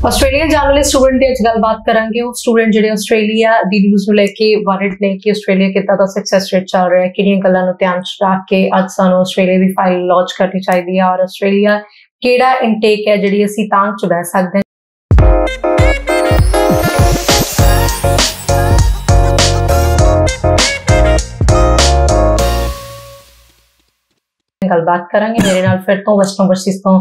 Australia ਜਾਣ ਵਾਲੇ student ਦੀ ਅੱਜ ਗੱਲਬਾਤ ਕਰਾਂਗੇ। ਉਹ ਸਟੂਡੈਂਟ ਜਿਹੜੇ ਆਸਟ੍ਰੇਲੀਆ ਦੀ ਨਿਊਜ਼ ਨੂੰ ਲੈ ਕੇ ਵਰਡ ਨੇ ਕਿ ਆਸਟ੍ਰੇਲੀਆ ਕਿੱਦਾਂ ਦਾ ਸਕਸੈਸ ਰੇਟ ਚੱਲ ਰਿਹਾ ਹੈ, ਕਿਹੜੀਆਂ ਗੱਲਾਂ ਨੂੰ ਧਿਆਨ ਚ ਰੱਖ ਕੇ ਅੱਜ ਸਾਨੂੰ ਆਸਟ੍ਰੇਲੀਆ ਦੀ ਫਾਈਲ ਲਾਂਚ ਕਰਨੀ ਚਾਹੀਦੀ ਹੈ ਔਰ ਆਸਟ੍ਰੇਲੀਆ ਕਿਹੜਾ ਇਨਟੇਕ ਹੈ ਜਿਹੜੀ ਅਸੀਂ ਤਾਂ ਚ ਬਹਿ ਸਕਦੇ ਹਾਂ। ਗੱਲਬਾਤ ਕਰਾਂਗੇ। ਮੇਰੇ ਨਾਲ ਫਿਰ ਤੋਂ ਵੈਸਟ ਓਵਰਸੀਜ਼ ਤੋਂ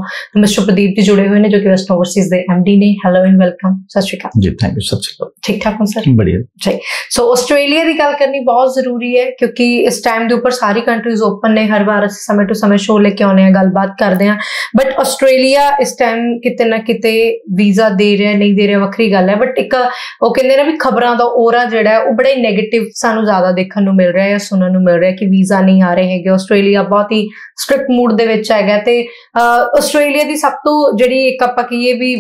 ਮਿਸਟਰ ਪ੍ਰਦੀਪ ਜੀ ਜੁੜੇ ਹੋਏ ਨੇ ਜੋ ਕਿ ਵੈਸਟ ਓਵਰਸੀਜ਼ ਦੇ ਐਮਡੀ ਨੇ। Hello and welcome. ਸਤਿ ਸ਼੍ਰੀ ਅਕਾਲ ਜੀ। Thank you. ਸਤਿ ਸ਼੍ਰੀ ਅਕਾਲ। ठीक ठाक हो सर? बढ़िया जी। सो आस्ट्रेलिया की गल करनी बहुत जरूरी है क्योंकि इस टाइम के उपर सारी कंट्रीज ओपन ने। हर बार असीं समय टू समय शो लेके आने गलबात करते हैं, बट आस्ट्रेलिया इस टाइम किते ना किते वीजा दे रहा नहीं दे रहा वखरी गल है। बट एक वो कहते ना भी खबरों का ओरा जिहड़ा है वो बड़ा ही नैगेटिव सानू ज्यादा देखने नू मिल रहा है या सुनने नू मिल रहा है कि वीजा नहीं आ रहे हैं। आस्ट्रेलिया बहुत ही स्ट्रिक्ट मूड दे विच हैगा ते आस्ट्रेलिया की सब तो जिहड़ी एक आपां कहीए भी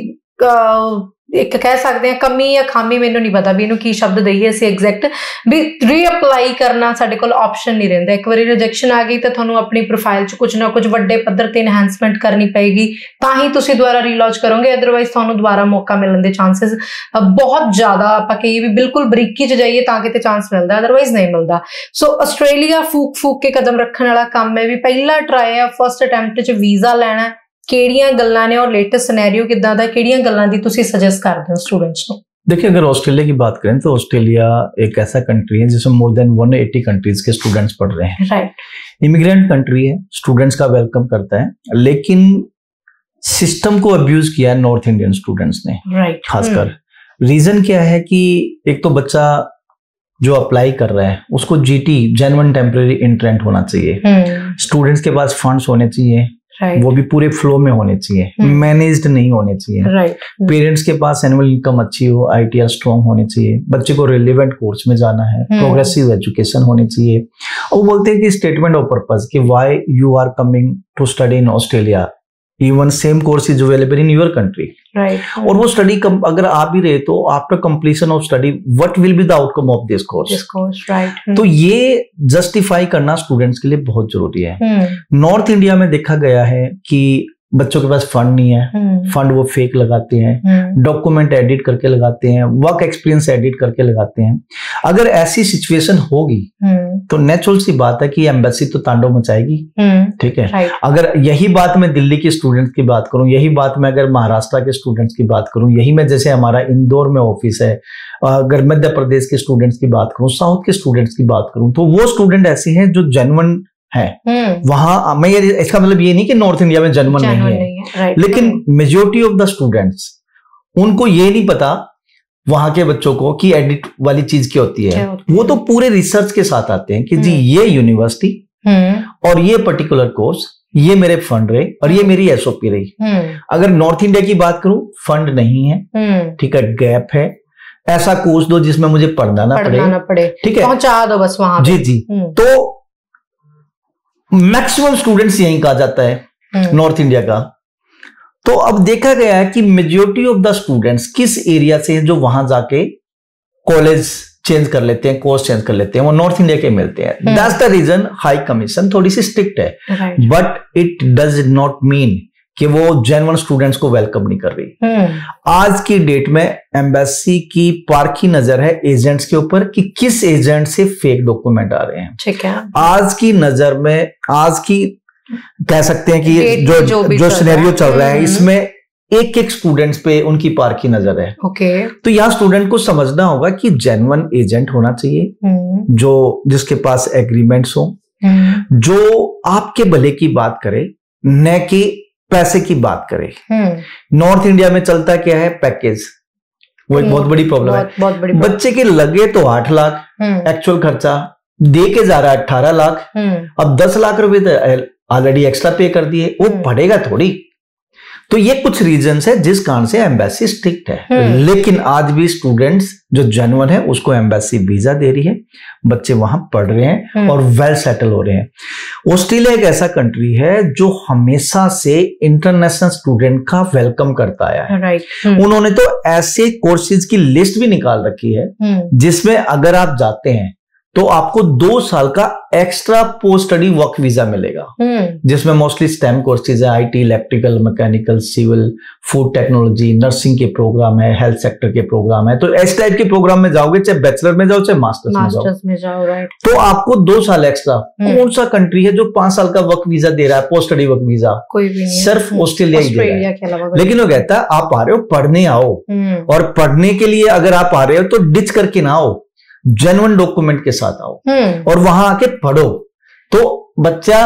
एक कह सकते हैं कमी या खामी, मैनू नहीं पता भी इनू की शब्द दईए असीं एग्जैक्ट, भी रीअपलाई करना साडे कोल ऑप्शन नहीं रहिंदा। एक बार रिजेक्शन आ गई तो तुहानू अपनी प्रोफाइल च कुछ ना कुछ वड्डे पद्धर ते इनहैंसमेंट करनी पेगी तां ही तुसीं दुबारा रीलॉन्च करोगे, अदरवाइज तुहानू दोबारा मौका मिलण दे चांसेस बहुत ज़्यादा आपां कहिए भी बिल्कुल बरीकी च जाइए तां किते चांस मिलदा, अदरवाइज नहीं मिलदा। सो आस्ट्रेलिया फूक फूक के कदम रखण वाला काम है भी पहला ट्राई है फर्स्ट अटैम्प्ट च वीज़ा लैना। ਕਿਹੜੀਆਂ ਗੱਲਾਂ ਨੇ और लेटेस्ट सिनेरियो किदां दा, किहड़ियां गल्लां दी तुसीं सजेस्ट करदे हो स्टूडेंट्स को? देखिए, अगर ऑस्ट्रेलिया की बात करें तो ऑस्ट्रेलिया एक ऐसा कंट्री है जिसमें मोर देन 180 कंट्रीज के स्टूडेंट्स पढ़ रहे हैं। राइट। इमिग्रेंट कंट्री है, स्टूडेंट्स का वेलकम करता है, लेकिन सिस्टम को अब्यूज किया है नॉर्थ इंडियन स्टूडेंट्स ने। राइट। खासकर रीजन क्या है कि एक तो बच्चा जो अप्लाई कर रहा है उसको जीटी जेन्युइन टेम्परेरी इंट्रेंट होना चाहिए, स्टूडेंट्स के पास फंड्स होने चाहिए, वो भी पूरे फ्लो में होने चाहिए, मैनेज्ड नहीं होने चाहिए। पेरेंट्स के पास एनुअल इनकम अच्छी हो, आईटीआर स्ट्रॉन्ग होने चाहिए, बच्चे को रिलेवेंट कोर्स में जाना है, प्रोग्रेसिव एजुकेशन होनी चाहिए। और वो बोलते हैं कि स्टेटमेंट ऑफ पर्पस कि why you are coming to study in Australia, even same course is available in your country. और वो स्टडी अगर आ भी रहे तो after completion of study what will be the outcome of this course. तो ये जस्टिफाई करना स्टूडेंट्स के लिए बहुत जरूरी है। नॉर्थ इंडिया में देखा गया है कि बच्चों के पास फंड नहीं है, फंड वो फेक लगाते हैं, डॉक्यूमेंट एडिट करके लगाते हैं, वर्क एक्सपीरियंस एडिट करके लगाते हैं। अगर ऐसी सिचुएशन होगी तो नेचुरल सी बात है कि एम्बेसी तो तांडव मचाएगी। ठीक है। अगर यही बात मैं दिल्ली के स्टूडेंट्स की बात करूं, यही बात मैं अगर महाराष्ट्र के स्टूडेंट्स की बात करूं, यही मैं जैसे हमारा इंदौर में ऑफिस है, अगर मध्य प्रदेश के स्टूडेंट्स की बात करूं, साउथ के स्टूडेंट्स की बात करूं, तो वो स्टूडेंट ऐसे हैं जो जेन्युइन है। वहां मैं इसका मतलब ये नहीं कि नॉर्थ इंडिया में जेन्युइन नहीं है, लेकिन मेजॉरिटी ऑफ द स्टूडेंट्स उनको ये नहीं पता वहां के बच्चों को कि एडिट वाली चीज क्या होती है। वो तो पूरे रिसर्च के साथ आते हैं कि जी ये यूनिवर्सिटी और ये पर्टिकुलर कोर्स, ये मेरे फंड रहे और ये मेरी एसओपी रही। अगर नॉर्थ इंडिया की बात करूं, फंड नहीं है, ठीक है, गैप है, ऐसा कोर्स दो जिसमें मुझे पढ़ना ना पड़े, ठीक है, पहुंचा दो बस वहां। जी। तो मैक्सिमम स्टूडेंट्स यहीं कहा जाता है नॉर्थ इंडिया का। तो अब देखा गया है कि मेजॉरिटी ऑफ द स्टूडेंट्स किस एरिया से जो वहां जाके कॉलेज चेंज कर लेते हैं, कोर्स चेंज कर लेते हैं, वो नॉर्थ इंडिया के मिलते हैं। That's the reason high commission थोड़ी सी स्ट्रिक्ट है, but it does not mean कि वो जेन्युइन स्टूडेंट्स को वेलकम नहीं कर रही। आज की डेट में एम्बेसी की पारखी नजर है एजेंट्स के ऊपर कि किस एजेंट से फेक डॉक्यूमेंट आ रहे हैं। ठीक है। आज की नजर में, आज की कह सकते हैं कि जो सिनेरियो चल रहा है इसमें एक स्टूडेंट्स पे उनकी पारखी नजर है। ओके। तो यहाँ स्टूडेंट को समझना होगा कि जेन्युइन एजेंट होना चाहिए, जो जिसके पास एग्रीमेंट्स हो, जो आपके भले की बात करे, न कि पैसे की बात करे। नॉर्थ इंडिया में चलता क्या है, पैकेज, वो एक बहुत बड़ी प्रॉब्लम है। बच्चे के लगे तो 8 लाख एक्चुअल खर्चा, दे के जा रहा है 18 लाख, अब 10 लाख रुपए तो ऑलरेडी एक्स्ट्रा पे कर दिए, वो पढ़ेगा थोड़ी। तो ये कुछ रीजंस है जिस कारण से एम्बेसी स्ट्रिक्ट है। लेकिन आज भी स्टूडेंट्स जो जेन्युइन है उसको एम्बेसी वीजा दे रही है, बच्चे वहां पढ़ रहे हैं और वेल सेटल हो रहे हैं। ऑस्ट्रेलिया एक ऐसा कंट्री है जो हमेशा से इंटरनेशनल स्टूडेंट का वेलकम करता आया है। उन्होंने तो ऐसे कोर्सेज की लिस्ट भी निकाल रखी है जिसमें अगर आप जाते हैं तो आपको 2 साल का extra post study work visa मिलेगा, जिसमें मोस्टली स्टेम कोर्सेज है, IT, electrical, mechanical, civil, food technology, nursing के प्रोग्राम है, हेल्थ सेक्टर के प्रोग्राम है। तो इस टाइप के प्रोग्राम में जाओगे, चाहे बैचलर में जाओ चाहे मास्टर्स में जाओ, राइट। तो आपको 2 साल एक्स्ट्रा। कौन सा कंट्री है जो 5 साल का वर्क वीजा दे रहा है, पोस्ट स्टडी वर्क वीजा? कोई भी नहीं, सिर्फ ऑस्ट्रेलिया ही दे रहा है। लेकिन वो कहता है आप आ रहे हो पढ़ने आओ, और पढ़ने के लिए अगर आप आ रहे हो तो डिच करके ना आओ, जेन्युइन डॉक्यूमेंट के साथ आओ और वहां आके पढ़ो। तो बच्चा,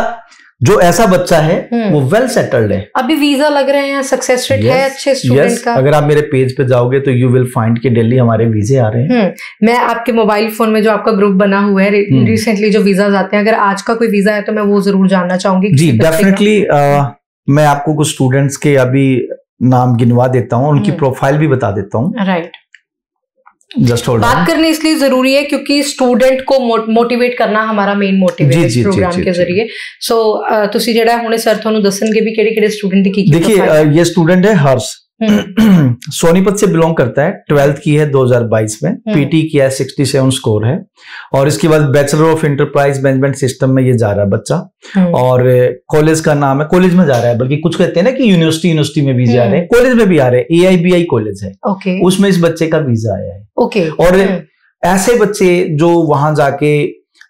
जो ऐसा बच्चा है वो वेल सेटल्ड है। अभी वीजा लग रहे हैं, सक्सेस रेट है अच्छे स्टूडेंट का। अगर आप मेरे पेज पे जाओगे तो यू विल फाइंड कि डेली हमारे वीजे आ रहे हैं। मैं आपके मोबाइल फोन में जो आपका ग्रुप बना हुआ है, रिसेंटली जो वीजा आते हैं, अगर आज का कोई वीजा है तो मैं वो जरूर जानना चाहूंगी। जी डेफिनेटली, मैं आपको कुछ स्टूडेंट्स के अभी नाम गिनवा देता हूँ, उनकी प्रोफाइल भी बता देता हूँ। Right, just hold. बात करनी इसलिए जरूरी है क्योंकि स्टूडेंट को मोटिवेट करना हमारा मेन मोटिव है इस प्रोग्राम के जरिए। सो तुसी जेड़ा हुणे सर थानू दसणगे भी केड़े-केड़े स्टूडेंट दी की। देखिए, ये स्टूडेंट है हर्ष, सोनीपत से बिलोंग करता है, 12th की है 2022 में, पीटी किया है, 67 स्कोर है, और इसके बाद bachelor of enterprise management system में ये जा रहा है बच्चा। और कॉलेज का नाम है, कॉलेज में जा रहा है, बल्कि कुछ कहते हैं ना कि यूनिवर्सिटी में वीजा आ रहे हैं, कॉलेज में भी आ रहे हैं। AIBI कॉलेज है, उसमें इस बच्चे का वीजा आया है। और ऐसे बच्चे जो वहां जाके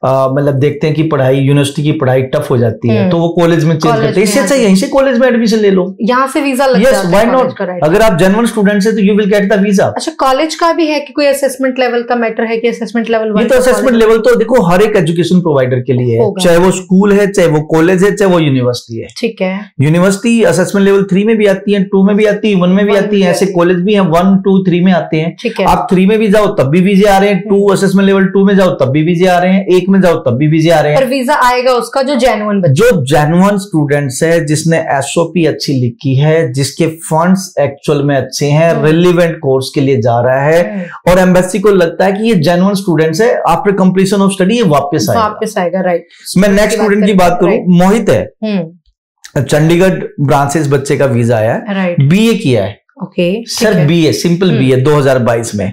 मतलब देखते हैं कि पढ़ाई, यूनिवर्सिटी की पढ़ाई टफ हो जाती है, तो वो कॉलेज में चेंज करते हैं। इससे अच्छा यहीं से कॉलेज में एडमिशन ले लो, यहाँ से वीजा लग जाता है। Why not? अगर आप जेन्युइन स्टूडेंट है तो you will get the visa. अच्छा, कॉलेज का भी है कि कोई असेसमेंट लेवल का मैटर है कि असेसमेंट लेवल? ये तो असेसमेंट लेवल तो देखो हर एक एजुकेशन प्रोवाइडर के लिए है, चाहे वो स्कूल है, चाहे वो कॉलेज है, चाहे वो यूनिवर्सिटी है। ठीक है, यूनिवर्सिटी असेसमेंट लेवल 3 में भी आती है, 2 में भी आती है, 1 में भी आती है। ऐसे कॉलेज भी है 1, 2, 3 में आते हैं। आप 3 में भी जाओ तब भी वीजे आ रहे हैं, 2 असेसमेंट लेवल 2 में जाओ तब भी वीजे आ रहे हैं, 1 में जाओ तब भी वीजे आ रहे हैं। पर वीजा आएगा उसका जो जेन्युइन स्टूडेंट्स है, जिसने एसओपी अच्छी लिखी है, जिसके फंड्स एक्चुअल में अच्छे हैं, रिलेवेंट कोर्स के लिए जा रहा है, और एम्बेसी को लगता है कि ये जेन्युइन स्टूडेंट्स है, आफ्टर कंप्लीशन ऑफ स्टडी ये वापस आएगा। राइट। मैं नेक्स्ट स्टूडेंट की बात करूं, मोहित है, चंडीगढ़ ब्रांच से इस बच्चे का वीजा आया है, BA किया है। सर BA, सिंपल BA 2022 में,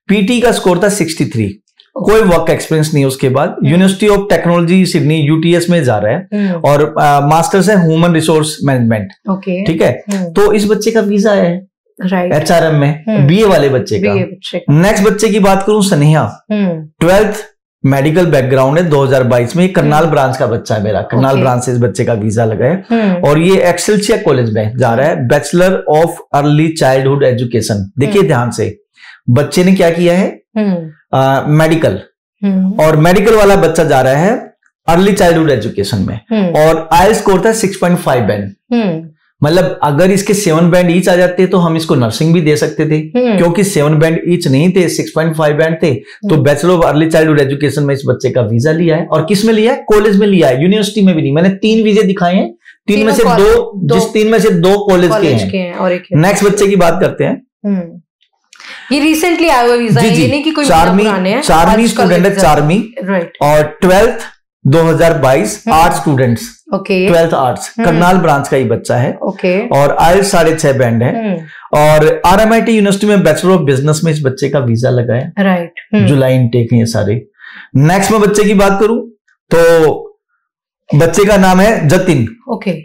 पीटी का स्कोर था 63, कोई वर्क एक्सपीरियंस नहीं। उसके बाद university of technology Sydney UTS में जा रहा है, और मास्टर्स है ह्यूमन रिसोर्स मैनेजमेंट। ठीक है, तो इस बच्चे का वीजा है HRM में, BA वाले बच्चे का। नेक्स्ट बच्चे की बात करूं, सनेहा, 12th मेडिकल बैकग्राउंड है, 2022 में, करनाल ब्रांच का बच्चा है मेरा, करनाल ब्रांच से इस बच्चे का वीजा लगा है, और ये एक्सेलसिया कॉलेज में जा रहा है, bachelor of early childhood education. देखिए ध्यान से, बच्चे ने क्या किया है, मेडिकल, और मेडिकल वाला बच्चा जा रहा है अर्ली चाइल्डहुड एजुकेशन में, और आईएलटीएस स्कोर था 6.5 बैंड। मतलब अगर इसके 7 बैंड ईच आ जाते तो हम इसको नर्सिंग भी दे सकते थे, क्योंकि 7 बैंड ईच नहीं थे, 6.5 बैंड थे। तो bachelor of early childhood education में इस बच्चे का वीजा लिया है, और किस में लिया है? कॉलेज में लिया है, यूनिवर्सिटी में भी नहीं। मैंने 3 वीजे दिखाए हैं, 3 में से 2 कॉलेज के हैं। नेक्स्ट बच्चे की बात करते हैं, ये रिसेंटली आया हुआ वीजा है, ये नहीं कि कोई पुराने हैं। चारवीं स्टूडेंट है, चारवीं, और 12th 2022 art students, 12th arts, Karnal branch का ही बच्चा है, और आईएलटीएस 6.5 बैंड है, और RMIT यूनिवर्सिटी में बैचलर ऑफ बिजनेस में इस बच्चे का वीजा लगा है। राइट, जुलाई इनटेक है ये सारे। नेक्स्ट में बच्चे की बात करूं तो बच्चे का नाम है जतिन,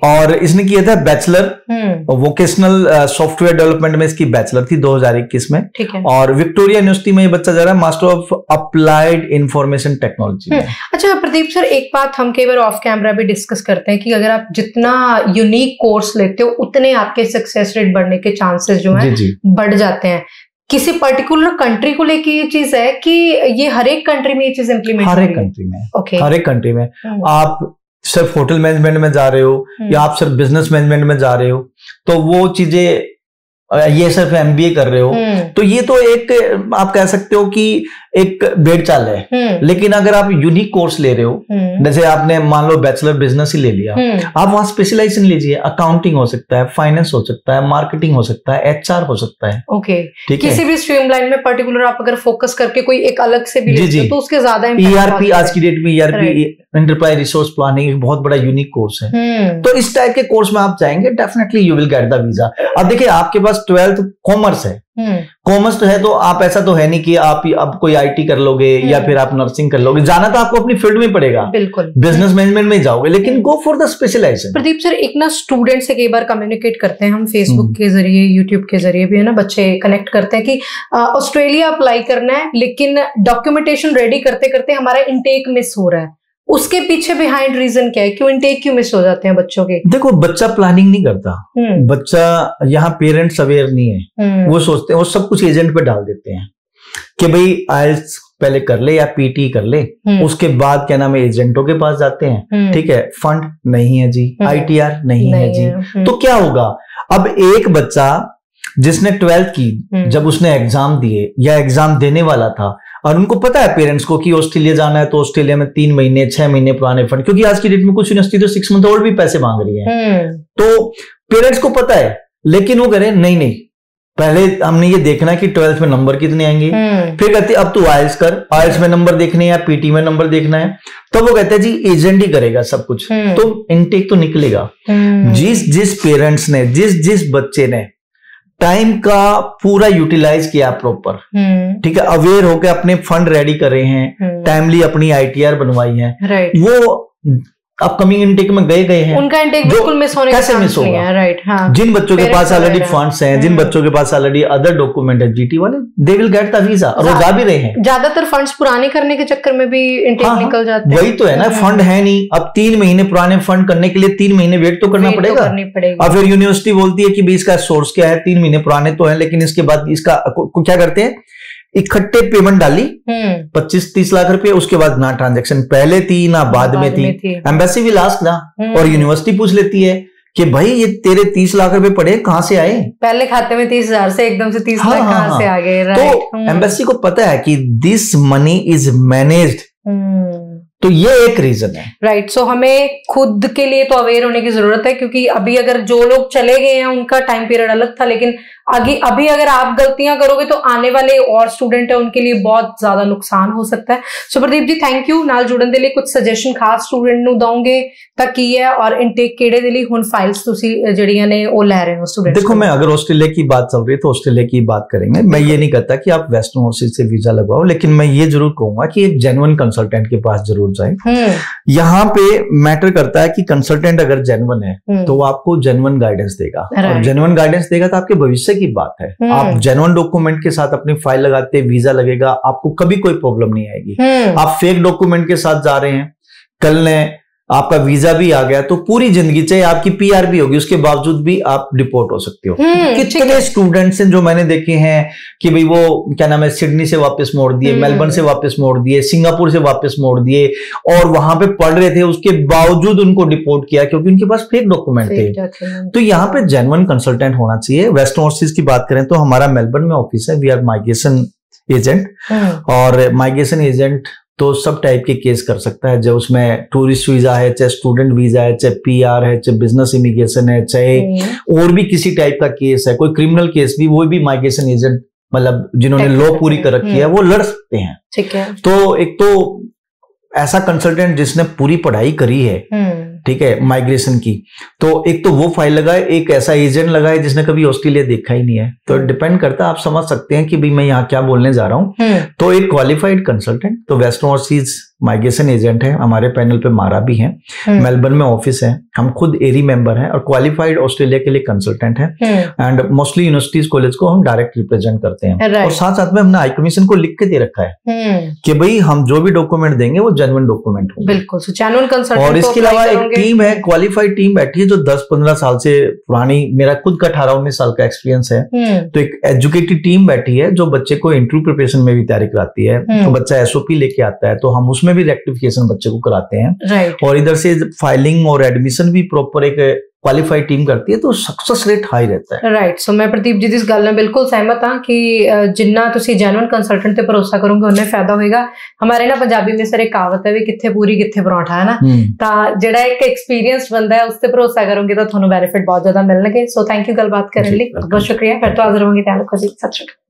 और इसने किया था बैचलर वोकेशनल सॉफ्टवेयर डेवलपमेंट में, इसकी बैचलर थी 2021 में, और विक्टोरिया यूनिवर्सिटी में ये बच्चा जा रहा है master of applied information technology में। अच्छा प्रदीप सर, एक बात हम कई बार ऑफ कैमरा भी डिस्कस करते हैं कि अगर आप जितना यूनिक कोर्स लेते हो उतने आपके सक्सेस रेट बढ़ने के चांसेस जो है बढ़ जाते हैं। किसी पर्टिकुलर कंट्री को लेके ये चीज है कि ये हर एक कंट्री में ये चीज इम्प्लीमेंट? हर एक कंट्री में, हर एक कंट्री में। आप सिर्फ होटल मैनेजमेंट में जा रहे हो, या आप सिर्फ बिजनेस मैनेजमेंट में जा रहे हो, तो वो चीजें, ये सिर्फ MBA कर रहे हो, तो ये तो एक आप कह सकते हो कि एक भेड़ चाल है। लेकिन अगर आप यूनिक कोर्स ले रहे हो, जैसे आपने मान लो बैचलर बिजनेस ही ले लिया, आप वहां स्पेशलाइजेशन लीजिए, अकाउंटिंग हो सकता है, फाइनेंस हो सकता है, मार्केटिंग हो सकता है, HR हो सकता है। ठीक है, किसी भी स्ट्रीमलाइन में पर्टिकुलर आप अगर फोकस करके कोई एक अलग से भी लेते हो तो उसके ज्यादा ERP, आज की डेट में ERP एंटरप्राइज रिसोर्स प्लानिंग बहुत बड़ा यूनिक कोर्स है। तो इस टाइप के कोर्स में आप जाएंगे, definitely you will get the visa. अब देखिए आपके पास 12th कॉमर्स है, कॉमर्स तो है, तो आप ऐसा तो है नहीं कि आप अब कोई आईटी कर लोगे या फिर आप नर्सिंग कर लोगे, जाना तो आपको अपनी फील्ड में पड़ेगा, बिल्कुल बिजनेस मैनेजमेंट में जाओगे, लेकिन go for the specialisation. Pradeep sir, एक ना स्टूडेंट से कई बार कम्युनिकेट करते हैं हम फेसबुक के जरिए, यूट्यूब के जरिए भी, है ना, बच्चे कनेक्ट करते हैं कि ऑस्ट्रेलिया अप्लाई करना है, लेकिन डॉक्यूमेंटेशन रेडी करते करते हमारा इनटेक मिस हो रहा है। उसके पीछे बिहाइंड रीजन क्या है, क्यों इनटेक क्यों मिस हो जाते हैं बच्चों के? देखो, बच्चा प्लानिंग नहीं करता, बच्चा यहाँ पेरेंट्स अवेयर नहीं है, वो सोचते हैं, वो सब कुछ एजेंट पे डाल देते हैं कि भाई आइल्स पहले कर ले या पीटी कर ले, उसके बाद क्या नाम है एजेंटों के पास जाते हैं, ठीक है, फंड नहीं है जी, आईटीआर नहीं है जी, तो क्या होगा? अब एक बच्चा जिसने 12th की, जब उसने एग्जाम दिए या एग्जाम देने वाला था, और उनको पता है पेरेंट्स को कि ऑस्ट्रेलिया जाना है, तो ऑस्ट्रेलिया में 3 महीने 6 महीने पुराने फंड, क्योंकि आज की डेट में कुछ यूनिवर्सिटी तो 6 मंथ ओल्ड भी पैसे मांग रही है, तो पेरेंट्स को पता है, लेकिन वो कह नहीं नहीं, पहले हमने ये देखना है कि 12th में नंबर कितने आएंगे, फिर कहते अब तू आइल्स कर, आइल्स में नंबर देखने या पीटी में नंबर देखना है, तो वो कहते हैं जी एजेंट ही करेगा सब कुछ, तो इनटेक तो निकलेगा। जिस पेरेंट्स ने, जिस बच्चे ने टाइम का पूरा यूटिलाइज किया प्रॉपर, ठीक है, अवेयर होकर अपने फंड रेडी करे हैं, टाइमली अपनी आईटीआर बनवाई है, वो अपकमिंग इनटेक में गए हैं, उनका इनटेक बिल्कुल मिस होने कैसे मिस होगा? राइट, हाँ। जिन बच्चों के पास ऑलरेडी फंड्स हैं, जिन बच्चों के पास ऑलरेडी अदर डॉक्यूमेंट है, जीटी वाले, they will get the visa, और वो जा भी रहे हैं। ज्यादातर फंड्स पुराने करने के चक्कर में भी इनटेक निकल जाते हैं। वही तो है ना, फंड है नहीं, अब 3 महीने पुराने फंड करने के लिए 3 महीने वेट तो करना पड़ेगा, और फिर यूनिवर्सिटी बोलती है कि इसका सोर्स क्या है, 3 महीने पुराने तो है, लेकिन इसके बाद इसका क्या करते हैं, इकट्ठे पेमेंट डाली 25-30 लाख रुपए, उसके बाद ना ट्रांजैक्शन पहले थी ना बाद में थी, एम्बेसी भी लास्ट ना, और यूनिवर्सिटी पूछ लेती है कि भाई ये तेरे 30 लाख रुपए पड़े कहां से आए, पहले खाते में 30,000 से एकदम से 30 लाख कहां से आ गए? तो एम्बेसी को पता है कि दिस मनी इज मैनेज्ड, तो ये एक रीजन है, राइट। सो हमें खुद के लिए तो अवेयर होने की जरूरत है, क्योंकि अभी अगर जो लोग चले गए हैं उनका टाइम पीरियड अलग था, लेकिन अभी अगर आप गलतियां करोगे तो आने वाले और स्टूडेंट है उनके लिए बहुत ज्यादा नुकसान हो सकता है। सो प्रदीप जी, थैंक यू नाल जुड़न दे लिए। कुछ सजेशन खास स्टूडेंट ਨੂੰ ਦੋਗੇ ਤਾਂ ਕੀ है, और इनटेक ਕਿਹੜੇ ਦੇ ਲਈ ਹੁਣ फाइल्स ਤੁਸੀਂ ਜਿਹੜੀਆਂ ਨੇ ਉਹ ਲੈ ਰਹੇ ਹੋ स्टूडेंट्स? देखो, मैं अगर ऑस्ट्रेलिया की बात चल रही है तो ऑस्ट्रेलिया की बात करेंगे, मैं ये नहीं कहता कि आप वेस्टर्न ओवरसीज से वीजा लगवाओ, लेकिन मैं ये जरूर कहूंगा कि एक जेन्युइन कंसल्टेंट के पास जरूर जाए। यहाँ पे मैटर करता है कि कंसल्टेंट अगर जेन्युइन है तो वो आपको जेन्युइन गाइडेंस देगा, और जेन्युइन गाइडेंस देगा तो आपके भविष्य की बात है। आप जेन्युइन डॉक्यूमेंट के साथ अपनी फाइल लगाते, वीजा लगेगा, आपको कभी कोई प्रॉब्लम नहीं आएगी। आप फेक डॉक्यूमेंट के साथ जा रहे हैं, कल ने आपका वीजा भी आ गया तो पूरी जिंदगी, चाहे आपकी पीआर भी होगी, उसके बावजूद भी आप डिपोर्ट हो सकते हो। कितने स्टूडेंट्स हैं जो मैंने देखे हैं कि भाई वो क्या नाम है, सिडनी से वापस मोड़ दिए, मेलबर्न से वापस मोड़ दिए, सिंगापुर से वापस मोड़ दिए, और वहां पे पढ़ रहे थे, उसके बावजूद उनको डिपोर्ट किया क्योंकि उनके पास फेक डॉक्यूमेंट थे। तो यहाँ पे जेन्युइन कंसल्टेंट होना चाहिए। वेस्टर्न ओवरसीज की बात करें तो हमारा मेलबर्न में ऑफिस है, वी आर माइग्रेशन एजेंट, और माइग्रेशन एजेंट तो सब टाइप के केस कर सकता है, जो उसमें टूरिस्ट वीजा है, चाहे स्टूडेंट वीजा है, चाहे पीआर है, चाहे बिजनेस इमिग्रेशन है, चाहे और भी किसी टाइप का केस है, कोई क्रिमिनल केस भी, वो भी माइग्रेशन एजेंट, मतलब जिन्होंने लॉ पूरी कर रखी है, वो लड़ सकते हैं। ठीक है। तो एक तो ऐसा कंसल्टेंट जिसने पूरी पढ़ाई करी है, ठीक है, माइग्रेशन की, तो एक तो वो फाइल लगाए, एक ऐसा एजेंट लगाए जिसने कभी ऑस्ट्रेलिया देखा ही नहीं है। तो डिपेंड करता है, आप समझ सकते हैं कि भाई मैं यहाँ क्या बोलने जा रहा हूँ। तो एक क्वालिफाइड कंसल्टेंट, तो वेस्टर्न ओवरसीज माइग्रेशन एजेंट है, हमारे पैनल पे मारा भी है, मेलबर्न में ऑफिस है, हम खुद एरी मेंबर हैं, और क्वालिफाइड ऑस्ट्रेलिया के लिए कंसल्टेंट है, एंड मोस्टली यूनिवर्सिटीज कॉलेज को हम डायरेक्ट रिप्रेजेंट करते हैं। और साथ साथ में हमने हाई कमीशन को लिख के दे रखा है कि भाई हम जो भी डॉक्यूमेंट देंगे वो जेन्युइन डॉक्यूमेंट होंगे। बिल्कुल, जेन्युइन कंसल्टेंट। और इसके अलावा एक टीम है, क्वालिफाइड टीम बैठी है जो 10-15 साल से पुरानी, मेरा खुद का 18-19 साल का एक्सपीरियंस है, तो एक एजुकेटेड टीम बैठी है जो बच्चे को इंटरव्यू प्रिपरेशन में भी तैयारी कराती है। तो बच्चा एसओपी लेके आता है तो हम उसमें भी रेक्टिफिकेशन बच्चे को कराते हैं, और इधर से फाइलिंग और एडमिशन भी प्रॉपर एक क्वालिफाइड टीम करती है, तो सक्सेस रेट हाई रहता है। राइट। सो मैं प्रदीप जी इस गल में बिल्कुल सहमत हाँ कि जिन्ना तुसी जेन्युइन कंसल्टेंट पे भरोसा करोगे उन्हें फायदा होगा। हमारे ना पंजाबी में सर एक कहावत है भी किथे पूरी किथे पराठा, है ना, तो जेड़ा एक एक्सपीरियंस बंदा है उस पर भरोसा करोगे तो थानू बेनिफिट बहुत ज्यादा मिलणगे। सो थैंक यू गलबात करने लिए, बहुत शुक्रिया। फिर तो हाजिर होंगे, ध्यान रखो जी, सत श्री अकाल।